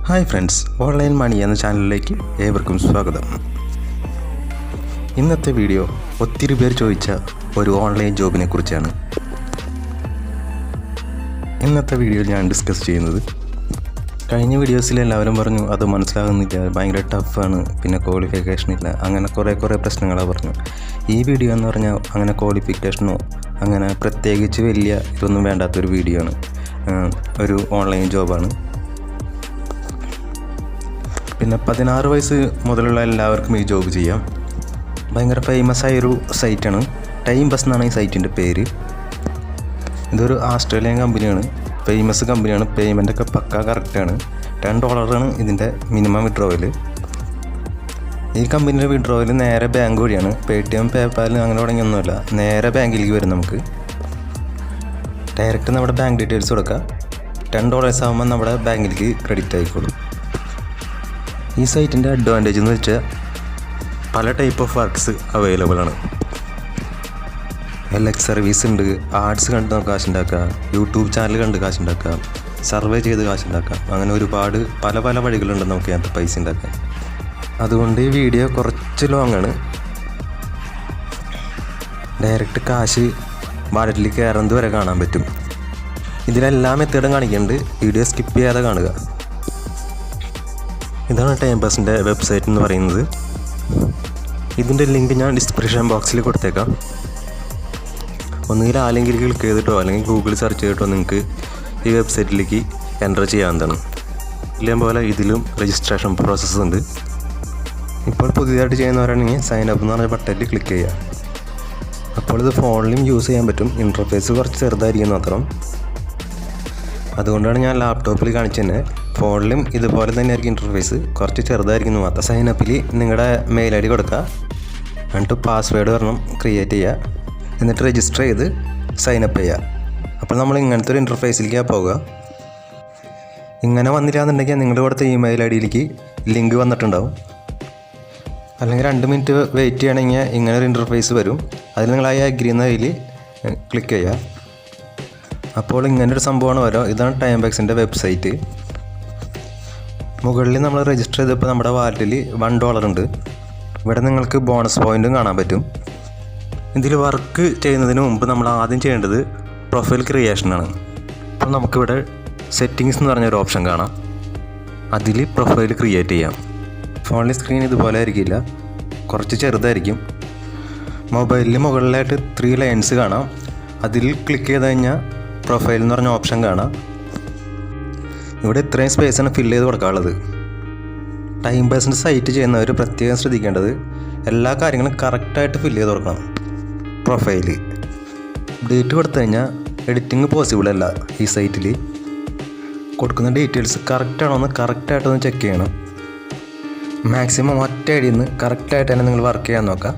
Hi friends, online മണി എന്ന ചാനലിലേക്ക് ഏവർക്കും സ്വാഗതം. ഇന്നത്തെ വീഡിയോ ഒത്തിരി പേർ ചോദിച്ച ഒരു ഓൺലൈൻ ജോബിനെ കുറിച്ചാണ്. ഇന്നത്തെ വീഡിയോയിൽ ഞാൻ ഡിസ്കസ് ചെയ്യുന്നത്, കഴിഞ്ഞ വീഡിയോസിൽ എല്ലാവരും പറഞ്ഞു അത് മനസ്സിലാകുന്നില്ല, ഭയങ്കര ടഫാണ്, പിന്നെ ക്വാളിഫിക്കേഷൻ ഇല്ല, അങ്ങനെ കുറേ പ്രശ്നങ്ങളാണ് പറഞ്ഞു. ഈ വീഡിയോ എന്ന് പറഞ്ഞാൽ അങ്ങനെ ക്വാളിഫിക്കേഷനോ അങ്ങനെ പ്രത്യേകിച്ച് വലിയ ഇതൊന്നും വേണ്ടാത്തൊരു വീഡിയോ ആണ്. ഒരു ഓൺലൈൻ ജോബാണ്. പിന്നെ 16 വയസ്സ് മുതലുള്ള എല്ലാവർക്കും ഈ ജോബ് ചെയ്യാം. ഭയങ്കര ഫേമസ് ആയൊരു സൈറ്റാണ്. ടൈംബസ് എന്നാണ് ഈ സൈറ്റിൻ്റെ പേര്. ഇതൊരു ഓസ്ട്രേലിയൻ കമ്പനിയാണ്, ഫേമസ് കമ്പനിയാണ്. പേയ്മെൻറ്റൊക്കെ പക്ക കറക്റ്റാണ്. $10 ഇതിൻ്റെ മിനിമം വിഡ്രോവൽ. ഈ കമ്പനിയുടെ വിഡ്രോവൽ നേരെ ബാങ്ക് വഴിയാണ്. പേടിഎം, പേപ്പാൽ അങ്ങനെ തുടങ്ങിയൊന്നുമല്ല, നേരെ ബാങ്കിലേക്ക് വരും. നമുക്ക് ഡയറക്റ്റ് നമ്മുടെ ബാങ്ക് ഡീറ്റെയിൽസ് കൊടുക്കുക. $10 ആകുമ്പോൾ നമ്മുടെ ബാങ്കിലേക്ക് ക്രെഡിറ്റ് ആയിക്കോളും. ഈ സൈറ്റിൻ്റെ അഡ്വാൻറ്റേജ് എന്ന് വെച്ചാൽ പല ടൈപ്പ് ഓഫ് വർക്ക്സ് അവൈലബിൾ ആണ്. സർവീസ് ഉണ്ട്, ആഡ്സ് കണ്ട് നമുക്ക് കാശുണ്ടാക്കാം, യൂട്യൂബ് ചാനൽ കണ്ട് കാശുണ്ടാക്കാം, സർവേ ചെയ്ത് കാശുണ്ടാക്കാം. അങ്ങനെ ഒരുപാട് പല വഴികളുണ്ട് നമുക്ക് അതിനകത്ത് പൈസ ഉണ്ടാക്കാൻ. അതുകൊണ്ട് ഈ വീഡിയോ കുറച്ച് ലോങ് ആണ്. ഡയറക്റ്റ് കാശ് വാലറ്റിൽ കയറുന്നത് വരെ കാണാൻ പറ്റും. ഇതിലെല്ലാ മെത്തേഡും കാണിക്കുന്നുണ്ട്, വീഡിയോ സ്കിപ്പ് ചെയ്യാതെ കാണുക. ഇതാണ് ടൈംബസിൻ്റെ വെബ്സൈറ്റ് എന്ന് പറയുന്നത്. ഇതിൻ്റെ ലിങ്ക് ഞാൻ ഡിസ്ക്രിപ്ഷൻ ബോക്സിൽ കൊടുത്തേക്കാം. ഒന്നുകിൽ ആ ലിങ്കിൽ ക്ലിക്ക് ചെയ്തിട്ടോ അല്ലെങ്കിൽ ഗൂഗിളിൽ സെർച്ച് ചെയ്തിട്ടോ നിങ്ങൾക്ക് ഈ വെബ്സൈറ്റിലേക്ക് എൻ്റർ ചെയ്യാവുന്നതാണ്. ഇതേപോലെ ഇതിലും രജിസ്ട്രേഷൻ പ്രോസസ്സ് ഉണ്ട്. ഇപ്പോൾ പുതിയതായിട്ട് ചെയ്യുന്നവരാണെങ്കിൽ സൈൻ അപ്പ് എന്ന് പറഞ്ഞ ബട്ടണിൽ ക്ലിക്ക് ചെയ്യുക. അപ്പോൾ ഇത് ഫോണിലും യൂസ് ചെയ്യാൻ പറ്റും. ഇൻ്റർഫേസ് കുറച്ച് ചെറുതായിരിക്കും മാത്രം. അതുകൊണ്ടാണ് ഞാൻ ലാപ്ടോപ്പിൽ കാണിച്ചു തന്നെ. ഫോണിലും ഇതുപോലെ തന്നെയായിരിക്കും ഇൻ്റർഫേസ്, കുറച്ച് ചെറുതായിരിക്കുന്നു മാത്രം. സൈനപ്പിൽ നിങ്ങളുടെ മെയിൽ ഐ ഡി കൊടുക്കുക, എന്നിട്ട് പാസ്വേഡ് ഒരെണ്ണം ക്രിയേറ്റ് ചെയ്യുക, എന്നിട്ട് രജിസ്റ്റർ ചെയ്ത് സൈനപ്പ് ചെയ്യുക. അപ്പോൾ നമ്മൾ ഇങ്ങനത്തെ ഒരു ഇൻ്റർഫേസിലേക്കാണ് പോവുക. ഇങ്ങനെ വന്നില്ലാന്നുണ്ടെങ്കിൽ നിങ്ങൾ കൊടുത്ത ഇമെയിൽ ഐ ഡിയിലേക്ക് ലിങ്ക് വന്നിട്ടുണ്ടാവും. അല്ലെങ്കിൽ 2 മിനിറ്റ് വെയിറ്റ് ചെയ്യണമെങ്കിൽ ഇങ്ങനെ ഒരു ഇൻ്റർഫേസ് വരും. അതിൽ നിങ്ങൾ ആ അഗ്രി എന്നതിൽ ക്ലിക്ക് ചെയ്യുക. അപ്പോൾ ഇങ്ങനൊരു സംഭവമാണ് വരിക. ഇതാണ് ടൈംബക്സിൻ്റെ വെബ്സൈറ്റ്. മുകളിൽ നമ്മൾ രജിസ്റ്റർ ചെയ്തപ്പോൾ നമ്മുടെ വാലറ്റിൽ $1 ഉണ്ട്. ഇവിടെ നിങ്ങൾക്ക് ബോണസ് പോയിൻറ്റും കാണാൻ പറ്റും. ഇതിൽ വർക്ക് ചെയ്യുന്നതിന് മുമ്പ് നമ്മൾ ആദ്യം ചെയ്യേണ്ടത് പ്രൊഫൈൽ ക്രിയേഷനാണ്. അപ്പോൾ നമുക്കിവിടെ സെറ്റിങ്സ് എന്ന് പറഞ്ഞൊരു ഓപ്ഷൻ കാണാം. അതിൽ പ്രൊഫൈൽ ക്രിയേറ്റ് ചെയ്യാം. ഫോണിൽ സ്ക്രീൻ ഇതുപോലെ ആയിരിക്കില്ല, കുറച്ച് ചെറുതായിരിക്കും. മൊബൈലിൽ മുകളിലായിട്ട് 3 ലൈൻസ് കാണാം. അതിൽ ക്ലിക്ക് ചെയ്ത് കഴിഞ്ഞാൽ പ്രൊഫൈൽ എന്ന് പറഞ്ഞ ഓപ്ഷൻ കാണാം. ഇവിടെ ഇത്രയും സ്പേസാണ് ഫില്ല് ചെയ്ത് കൊടുക്കാനുള്ളത്. ടൈംബസിൻ്റെ സൈറ്റ് ചെയ്യുന്നവർ പ്രത്യേകം ശ്രദ്ധിക്കേണ്ടത് എല്ലാ കാര്യങ്ങളും കറക്റ്റായിട്ട് ഫില്ല് ചെയ്ത് കൊടുക്കണം. പ്രൊഫൈല് ഡേറ്റ് കൊടുത്തു കഴിഞ്ഞാൽ എഡിറ്റിംഗ് പോസിബിൾ അല്ല. ഈ സൈറ്റിൽ കൊടുക്കുന്ന ഡീറ്റെയിൽസ് കറക്റ്റായിട്ടൊന്ന് ചെക്ക് ചെയ്യണം. മാക്സിമം ഒറ്റ ഐ ഡിയിൽ നിന്ന് കറക്റ്റായിട്ട് തന്നെ നിങ്ങൾ വർക്ക് ചെയ്യാൻ നോക്കാം.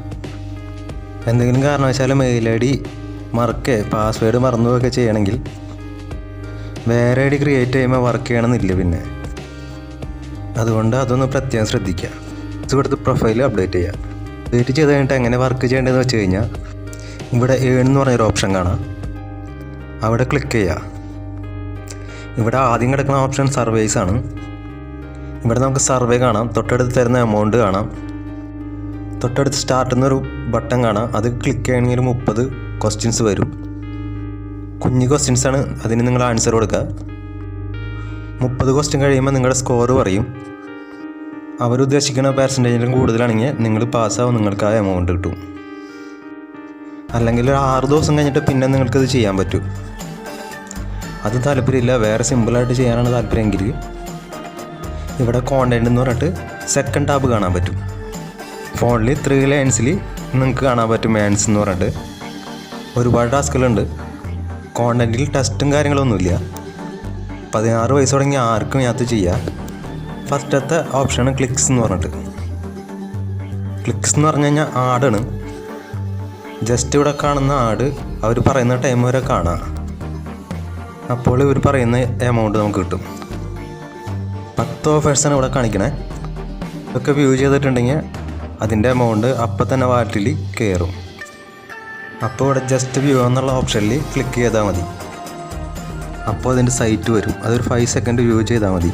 എന്തെങ്കിലും കാരണവശാൽ മെയിൽ ഐ ഡി പാസ്വേഡ് മറന്നുപോയൊക്കെ ചെയ്യണമെങ്കിൽ വേറെ ഐ ഡി ക്രിയേറ്റ് ചെയ്യുമ്പോൾ വർക്ക് ചെയ്യണമെന്നില്ല പിന്നെ. അതുകൊണ്ട് അതൊന്ന് പ്രത്യേകം ശ്രദ്ധിക്കുക. ഇത് കൊടുത്ത് പ്രൊഫൈൽ അപ്ഡേറ്റ് ചെയ്യുക. അപ്ഡേറ്റ് ചെയ്ത് കഴിഞ്ഞിട്ട് എങ്ങനെ വർക്ക് ചെയ്യേണ്ടതെന്ന് വെച്ച് കഴിഞ്ഞാൽ ഇവിടെ ഏൺ എന്ന് പറഞ്ഞൊരു ഓപ്ഷൻ കാണാം. അവിടെ ക്ലിക്ക് ചെയ്യുക. ഇവിടെ ആദ്യം കിടക്കുന്ന ഓപ്ഷൻ സർവേസ് ആണ്. ഇവിടെ നമുക്ക് സർവേ കാണാം, തൊട്ടടുത്ത് തരുന്ന എമൗണ്ട് കാണാം, തൊട്ടടുത്ത് സ്റ്റാർട്ട് എന്നൊരു ബട്ടൺ കാണാം. അത് ക്ലിക്ക് ചെയ്യണമെങ്കിൽ 30 ക്വസ്റ്റ്യൻസ് വരും. കുഞ്ഞു ക്വസ്റ്റ്യൻസാണ്, അതിന് നിങ്ങൾ ആൻസർ കൊടുക്കുക. 30 ക്വസ്റ്റ്യൻ കഴിയുമ്പോൾ നിങ്ങളുടെ സ്കോർ പറയും. അവരുദ്ദേശിക്കുന്ന പെർസെൻറ്റേജിലും കൂടുതലാണെങ്കിൽ നിങ്ങൾ പാസ്സാവും, നിങ്ങൾക്ക് ആ എമൗണ്ട് കിട്ടും. അല്ലെങ്കിൽ ഒരു 6 ദിവസം കഴിഞ്ഞിട്ട് പിന്നെ നിങ്ങൾക്കത് ചെയ്യാൻ പറ്റും. അത് താല്പര്യമില്ല, വേറെ സിമ്പിളായിട്ട് ചെയ്യാനാണ് താല്പര്യമെങ്കിൽ ഇവിടെ കോണ്ടൻറ്റ് എന്ന് പറഞ്ഞിട്ട് സെക്കൻഡ് ടാബ് കാണാൻ പറ്റും. ഫോണിൽ 3 ലൈൻസിൽ നിങ്ങൾക്ക് കാണാൻ പറ്റും ആൻസ് എന്ന് പറഞ്ഞിട്ട്. ഒരുപാട് ടാസ്കുകളുണ്ട്. കോണ്ടൻറ്റിൽ ടെസ്റ്റും കാര്യങ്ങളൊന്നുമില്ല. 16 വയസ്സ് തുടങ്ങി ആർക്കും ഇതിനകത്ത് ചെയ്യാം. ഫസ്റ്റത്തെ ഓപ്ഷനാണ് ക്ലിക്സ് എന്ന് പറഞ്ഞിട്ട്. ക്ലിക്സ് എന്ന് പറഞ്ഞു കഴിഞ്ഞാൽ ആടാണ്. ജസ്റ്റ് ഇവിടെ കാണുന്ന ആഡ് അവർ പറയുന്ന ടൈം വരെ കാണാം. അപ്പോൾ ഇവർ പറയുന്ന എമൗണ്ട് നമുക്ക് കിട്ടും. 10 ഓഫേഴ്സാണ് ഇവിടെ കാണിക്കണേ. ഇതൊക്കെ വ്യൂ ചെയ്തിട്ടുണ്ടെങ്കിൽ അതിൻ്റെ എമൗണ്ട് അപ്പം തന്നെ വാലറ്റിൽ കയറും. അപ്പോൾ ഇവിടെ ജസ്റ്റ് വ്യൂ എന്നുള്ള ഓപ്ഷനിൽ ക്ലിക്ക് ചെയ്താൽ മതി. അപ്പോൾ അതിൻ്റെ സൈറ്റ് വരും. അതൊരു 5 സെക്കൻഡ് വ്യൂ ചെയ്താൽ മതി.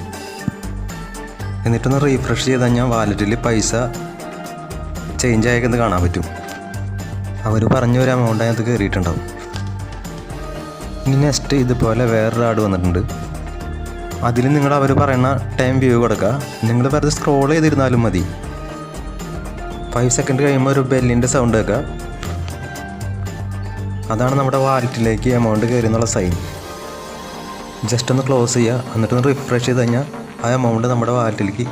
എന്നിട്ടൊന്ന് റീഫ്രഷ് ചെയ്ത് കഴിഞ്ഞാൽ വാലറ്റിൽ പൈസ ചേഞ്ച് ആയെന്ന് കാണാൻ പറ്റും. അവർ പറഞ്ഞ ഒരു എമൗണ്ട് അതിനകത്ത് കയറിയിട്ടുണ്ടാവും. ഇനി നെക്സ്റ്റ് ഇതുപോലെ വേറൊരു ആഡ് വന്നിട്ടുണ്ട്. അതിൽ നിങ്ങൾ അവർ പറയുന്ന ടൈം വ്യൂ കൊടുക്കുക. നിങ്ങൾ വെറുതെ സ്ക്രോൾ ചെയ്തിരുന്നാലും മതി. 5 സെക്കൻഡ് കഴിയുമ്പോൾ ഒരു ബെല്ലിൻ്റെ സൗണ്ട് കേൾക്കുക. അതാണ് നമ്മുടെ വാലറ്റിലേക്ക് എമൗണ്ട് കയറി എന്നുള്ള സൈൻ. ജസ്റ്റ് ഒന്ന് ക്ലോസ് ചെയ്യുക, എന്നിട്ടൊന്ന് റിഫ്രഷ് ചെയ്ത് കഴിഞ്ഞാൽ ആ എമൗണ്ട് നമ്മുടെ വാലറ്റിലേക്ക്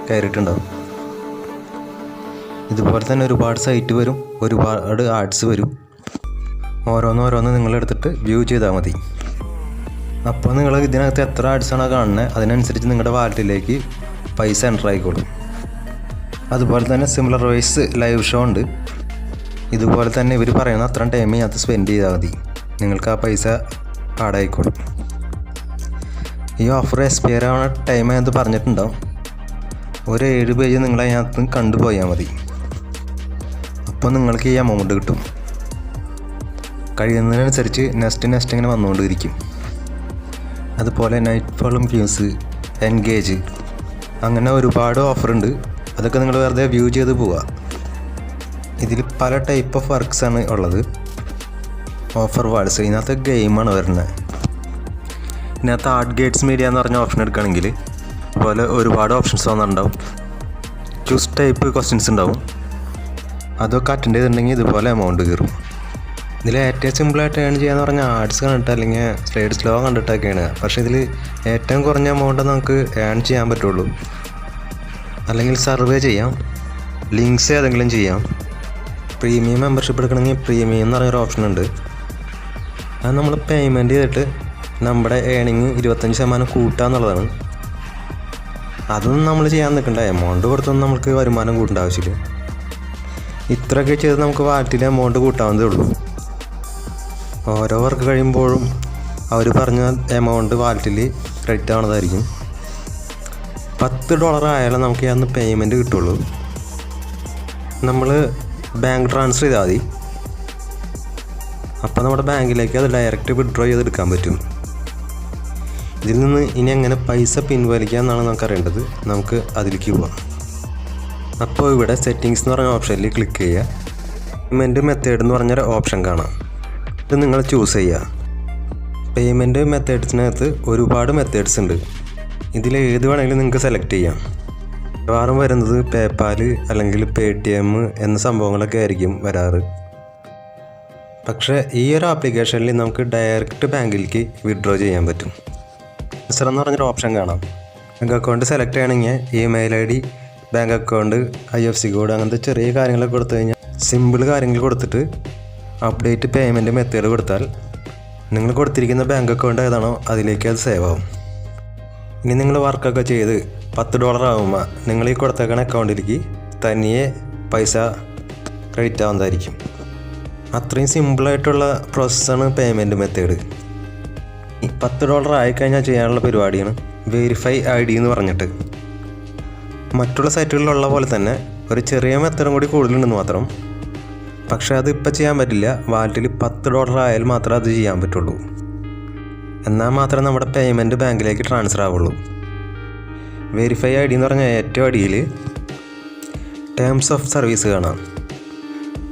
കയറിയിട്ടുണ്ടാവും. ഇതുപോലെ തന്നെ ഒരുപാട് സൈറ്റ് വരും, ഒരുപാട് ആഡ്സ് വരും. ഓരോന്ന് നിങ്ങളെടുത്തിട്ട് വ്യൂ ചെയ്താൽ മതി. അപ്പോൾ നിങ്ങൾ ഇതിനകത്ത് എത്ര ആഡ്സാണോ കാണുന്നത് അതിനനുസരിച്ച് നിങ്ങളുടെ വാലറ്റിലേക്ക് പൈസ എൻ്റർ ആയിക്കോളും. അതുപോലെ തന്നെ സിമിലർ വൈസ് ലൈവ് ഷോ ഉണ്ട്. ഇതുപോലെ തന്നെ ഇവർ പറയുന്ന അത്രയും ടൈം ഇതിനകത്ത് സ്പെൻഡ് ചെയ്താൽ മതി, നിങ്ങൾക്ക് ആ പൈസ ആഡായിക്കോളും. ഈ ഓഫർ എക്സ്പയർ ആവുന്ന ടൈം അതിനകത്ത് പറഞ്ഞിട്ടുണ്ടാവും. ഒരു 7 പേജ് നിങ്ങൾ അതിനകത്ത് കണ്ടുപോയാൽ മതി. അപ്പോൾ നിങ്ങൾക്ക് ഈ എമൗണ്ട് കിട്ടും. കഴിയുന്നതിനനുസരിച്ച് നെക്സ്റ്റ് ഇങ്ങനെ വന്നുകൊണ്ടിരിക്കും. അതുപോലെ നൈറ്റ് ഫോളും വ്യൂസ്, എൻഗേജ്, അങ്ങനെ ഒരുപാട് ഓഫറുണ്ട്. അതൊക്കെ നിങ്ങൾ വെറുതെ വ്യൂ ചെയ്ത് പോവുക. ഇതിൽ പല ടൈപ്പ് ഓഫ് വർക്ക്സാണ് ഉള്ളത്. ഓഫർ വാൾസ്, ഇതിനകത്ത് ഗെയിമാണ് വരുന്നത്. ഇതിനകത്ത് ആർട്ട് ഗേറ്റ്സ് മീഡിയ എന്ന് പറഞ്ഞ ഓപ്ഷൻ എടുക്കുകയാണെങ്കിൽ അതുപോലെ ഒരുപാട് ഓപ്ഷൻസ് വന്നിട്ടുണ്ടാവും. ചൂസ് ടൈപ്പ് ക്വസ്റ്റ്യൻസ് ഉണ്ടാവും. അതൊക്കെ അറ്റൻഡ് ചെയ്തിട്ടുണ്ടെങ്കിൽ ഇതുപോലെ എമൗണ്ട് കയറും. ഇതിൽ ഏറ്റവും സിമ്പിളായിട്ട് ഏൺ ചെയ്യാന്ന് പറഞ്ഞാൽ ആഡ്സ് കണ്ടിട്ട് അല്ലെങ്കിൽ സ്ലൈഡ് സ്ലോ കണ്ടിട്ടൊക്കെയാണ്. പക്ഷേ ഇതിൽ ഏറ്റവും കുറഞ്ഞ എമൗണ്ട് നമുക്ക് ഏൺ ചെയ്യാൻ പറ്റുള്ളൂ. അല്ലെങ്കിൽ സർവേ ചെയ്യാം, ലിങ്ക്സ് ഏതെങ്കിലും ചെയ്യാം. പ്രീമിയം മെമ്പർഷിപ്പ് എടുക്കണമെങ്കിൽ പ്രീമിയം എന്ന് പറഞ്ഞൊരു ഓപ്ഷൻ ഉണ്ട്. അത് നമ്മൾ പേയ്മെൻറ്റ് ചെയ്തിട്ട് നമ്മുടെ ഏണിങ് 25% കൂട്ടുക എന്നുള്ളതാണ്. അതൊന്നും നമ്മൾ ചെയ്യാൻ നിൽക്കണ്ട. എമൗണ്ട് കൊടുത്തൊന്നും നമുക്ക് വരുമാനം കൂട്ടേണ്ട ആവശ്യമില്ല. ഇത്രയൊക്കെ ചെയ്ത് നമുക്ക് വാലറ്റിൽ എമൗണ്ട് കൂട്ടാവുന്നതേ ഉള്ളൂ. ഓരോ വർക്ക് കഴിയുമ്പോഴും അവർ പറഞ്ഞ എമൗണ്ട് വാലറ്റിൽ ക്രെഡിറ്റ് ആവുന്നതായിരിക്കും. $10 ആയാലും നമുക്ക് അന്ന് പേയ്മെൻറ്റ് കിട്ടുള്ളൂ. നമ്മൾ ബാങ്ക് ട്രാൻസ്ഫർ ചെയ്താൽ മതി. അപ്പോൾ നമ്മുടെ ബാങ്കിലേക്ക് അത് ഡയറക്റ്റ് വിഡ്രോ ചെയ്തെടുക്കാൻ പറ്റും. ഇതിൽ നിന്ന് ഇനി എങ്ങനെ പൈസ പിൻവലിക്കുക എന്നാണ് നമുക്ക് അറിയേണ്ടത്. നമുക്ക് അതിലേക്ക് പോവാം. അപ്പോൾ ഇവിടെ സെറ്റിങ്സ് എന്ന് പറഞ്ഞ ഓപ്ഷനിൽ ക്ലിക്ക് ചെയ്യുക. പേയ്മെൻറ്റ് മെത്തേഡ് എന്ന് പറഞ്ഞൊരു ഓപ്ഷൻ കാണാം. ഇത് നിങ്ങൾ ചൂസ് ചെയ്യുക. പേയ്മെൻറ്റ് മെത്തേഡ്സിനകത്ത് ഒരുപാട് മെത്തേഡ്സ് ഉണ്ട്. ഇതിൽ ഏത് വേണമെങ്കിലും നിങ്ങൾക്ക് സെലക്ട് ചെയ്യാം. മിക്കവാറും വരുന്നത് പേപ്പാൽ അല്ലെങ്കിൽ AirtM എന്ന സംഭവങ്ങളൊക്കെ ആയിരിക്കും വരാറ്. പക്ഷേ ഈ ഒരു ആപ്ലിക്കേഷനിൽ നമുക്ക് ഡയറക്റ്റ് ബാങ്കിലേക്ക് വിഡ്രോ ചെയ്യാൻ പറ്റും. നർസറി എന്ന് പറഞ്ഞൊരു ഓപ്ഷൻ കാണാം. ബാങ്ക് അക്കൗണ്ട് സെലക്ട് ചെയ്യണമെങ്കിൽ email ID, bank account, IFSC code, അങ്ങനത്തെ ചെറിയ കാര്യങ്ങളൊക്കെ കൊടുത്തു കഴിഞ്ഞാൽ സിമ്പിൾ കാര്യങ്ങൾ കൊടുത്തിട്ട് അപ്ഡേറ്റ് പേയ്മെൻറ്റ് മെത്തേഡ് കൊടുത്താൽ നിങ്ങൾ കൊടുത്തിരിക്കുന്ന ബാങ്ക് അക്കൗണ്ട് ഏതാണോ അതിലേക്ക് അത് സേവ് ആവും. ഇനി നിങ്ങൾ വർക്കൊക്കെ ചെയ്ത് $10 ആകുമ്പോൾ നിങ്ങൾ ഈ കൊടുത്തേക്കുന്ന അക്കൗണ്ടിലേക്ക് തനിയെ പൈസ ക്രെഡിറ്റ് ആവുന്നതായിരിക്കും. അത്രയും സിമ്പിളായിട്ടുള്ള പ്രോസസ്സാണ് പേയ്മെൻറ്റ് മെത്തേഡ്. ഈ $10 ആയിക്കഴിഞ്ഞാൽ ചെയ്യാനുള്ള പരിപാടിയാണ് വെരിഫൈ ID എന്ന് പറഞ്ഞിട്ട്. മറ്റുള്ള സൈറ്റുകളിലുള്ള പോലെ തന്നെ ഒരു ചെറിയ മെത്തേഡും കൂടി കൂടുതലുണ്ടെന്ന് മാത്രം. പക്ഷേ അത് ഇപ്പോൾ ചെയ്യാൻ പറ്റില്ല. വാലറ്റിൽ $10 ആയാൽ മാത്രമേ അത് ചെയ്യാൻ പറ്റുള്ളൂ. എന്നാൽ മാത്രമേ നമ്മുടെ പേയ്മെൻറ്റ് ബാങ്കിലേക്ക് ട്രാൻസ്ഫർ ആവുള്ളൂ. വെരിഫൈ ID എന്ന് പറഞ്ഞാൽ ഏറ്റവും അടിയിൽ ടേംസ് ഓഫ് സർവീസ് കാണാം.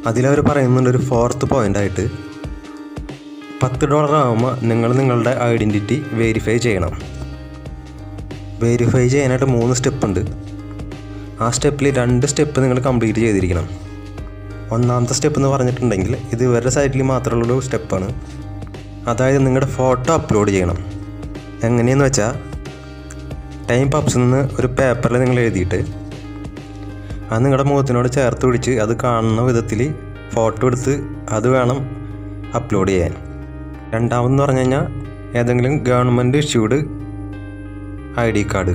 അതിലവർ പറയുന്നുണ്ട് ഒരു 4th പോയിൻ്റായിട്ട് $10 ആകുമ്പോൾ നിങ്ങൾ നിങ്ങളുടെ ഐഡൻറ്റിറ്റി വെരിഫൈ ചെയ്യണം. വെരിഫൈ ചെയ്യാനായിട്ട് 3 സ്റ്റെപ്പ് ഉണ്ട്. ആ സ്റ്റെപ്പിൽ 2 സ്റ്റെപ്പ് നിങ്ങൾ കംപ്ലീറ്റ് ചെയ്തിരിക്കണം. ഒന്നാമത്തെ സ്റ്റെപ്പ് എന്ന് പറഞ്ഞിട്ടുണ്ടെങ്കിൽ ഇത് ഇവരുടെ സൈറ്റിൽ മാത്രമുള്ളൊരു സ്റ്റെപ്പാണ്. അതായത് നിങ്ങളുടെ ഫോട്ടോ അപ്ലോഡ് ചെയ്യണം. എങ്ങനെയെന്ന് വെച്ചാൽ ടൈംബക്സിൽ നിന്ന് ഒരു പേപ്പറിൽ നിങ്ങൾ എഴുതിയിട്ട് അത് നിങ്ങളുടെ മുഖത്തിനോട് ചേർത്ത് പിടിച്ച് അത് കാണുന്ന വിധത്തിൽ ഫോട്ടോ എടുത്ത് അത് വേണം അപ്ലോഡ് ചെയ്യാൻ. രണ്ടാമതെന്ന് പറഞ്ഞു കഴിഞ്ഞാൽ ഏതെങ്കിലും ഗവൺമെൻറ് ഇഷ്യൂഡ് ID കാർഡ്,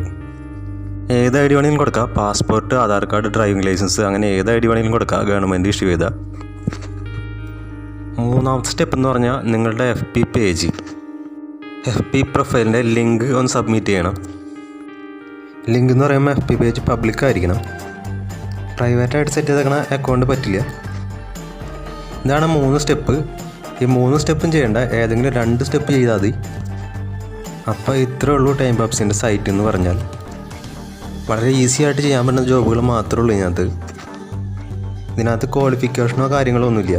ഏത് ID വേണമെങ്കിലും കൊടുക്കുക. Passport, Aadhaar card, driving license, അങ്ങനെ ഏത് ID വേണമെങ്കിലും കൊടുക്കുക ഗവൺമെൻറ് ഇഷ്യൂ ചെയ്താൽ. മൂന്നാമത്തെ സ്റ്റെപ്പ് എന്ന് പറഞ്ഞാൽ നിങ്ങളുടെ FB പേജ്, FB പ്രൊഫൈലിൻ്റെ ലിങ്ക് ഒന്ന് സബ്മിറ്റ് ചെയ്യണം. ലിങ്ക് എന്ന് പറയുമ്പോൾ FB പേജ് പബ്ലിക് ആയിരിക്കണം. പ്രൈവറ്റായിട്ട് സെറ്റ് ചെയ്തേക്കണ അക്കൗണ്ട് പറ്റില്ല. ഇതാണ് 3 സ്റ്റെപ്പ്. ഈ 3 സ്റ്റെപ്പും ചെയ്യേണ്ട, ഏതെങ്കിലും 2 സ്റ്റെപ്പ് ചെയ്താൽ മതി. അപ്പോൾ ഇത്രേ ഉള്ളൂ ടൈംബക്സിൻ്റെ സൈറ്റ് എന്ന് പറഞ്ഞാൽ. വളരെ ഈസി ആയിട്ട് ചെയ്യാൻ പറ്റുന്ന ജോബുകൾ മാത്രമേ ഉള്ളൂ ഇതിനകത്ത് ക്വാളിഫിക്കേഷനോ കാര്യങ്ങളോ ഒന്നുമില്ല.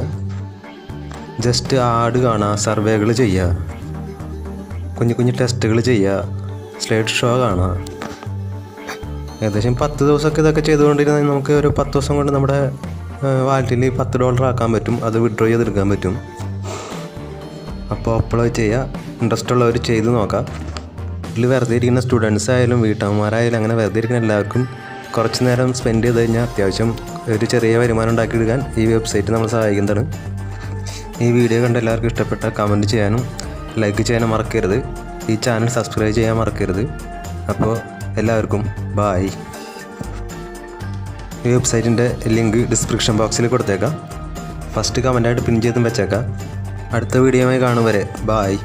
ജസ്റ്റ് ആഡ് കാണുക, സർവേകൾ ചെയ്യുക, കുഞ്ഞു ടെസ്റ്റുകൾ ചെയ്യുക, സ്ലൈഡ് ഷോ കാണുക. ഏകദേശം 10 ദിവസമൊക്കെ ഇതൊക്കെ ചെയ്തുകൊണ്ടിരുന്നാൽ നമുക്ക് ഒരു 10 ദിവസം കൊണ്ട് നമ്മുടെ വാലറ്റിൽ $10 ആക്കാൻ പറ്റും. അത് വിഡ്രോ ചെയ്തെടുക്കാൻ പറ്റും. അപ്പോൾ അപ്ലൈ ചെയ്യുക. ഇൻട്രസ്റ്റ് ഉള്ളവർ ചെയ്ത് നോക്കാം. ഇതിൽ വെറുതെ ഇരിക്കുന്ന സ്റ്റുഡൻസ് ആയാലും വീട്ടമ്മമാരായാലും അങ്ങനെ വെറുതെ ഇരിക്കുന്ന എല്ലാവർക്കും കുറച്ച് നേരം സ്പെൻഡ് ചെയ്ത് കഴിഞ്ഞാൽ അത്യാവശ്യം ഒരു ചെറിയ വരുമാനം ഉണ്ടാക്കിയെടുക്കാൻ ഈ വെബ്സൈറ്റ് നമ്മൾ സഹായിക്കുന്നതാണ്. ഈ വീഡിയോ കണ്ട് എല്ലാവർക്കും ഇഷ്ടപ്പെട്ട കമൻറ്റ് ചെയ്യാനും ലൈക്ക് ചെയ്യാനും മറക്കരുത്. ഈ ചാനൽ സബ്സ്ക്രൈബ് ചെയ്യാൻ മറക്കരുത്. അപ്പോൾ എല്ലാവർക്കും ബായ്. ഈ വെബ്സൈറ്റിൻ്റെ ലിങ്ക് ഡിസ്ക്രിപ്ഷൻ ബോക്സിൽ കൊടുത്തേക്കാം. ഫസ്റ്റ് കമൻറ്റായിട്ട് പിൻ ചെയ്തും വെച്ചേക്കാം. അടുത്ത വീഡിയോയുമായി കാണും വരെ ബായ്.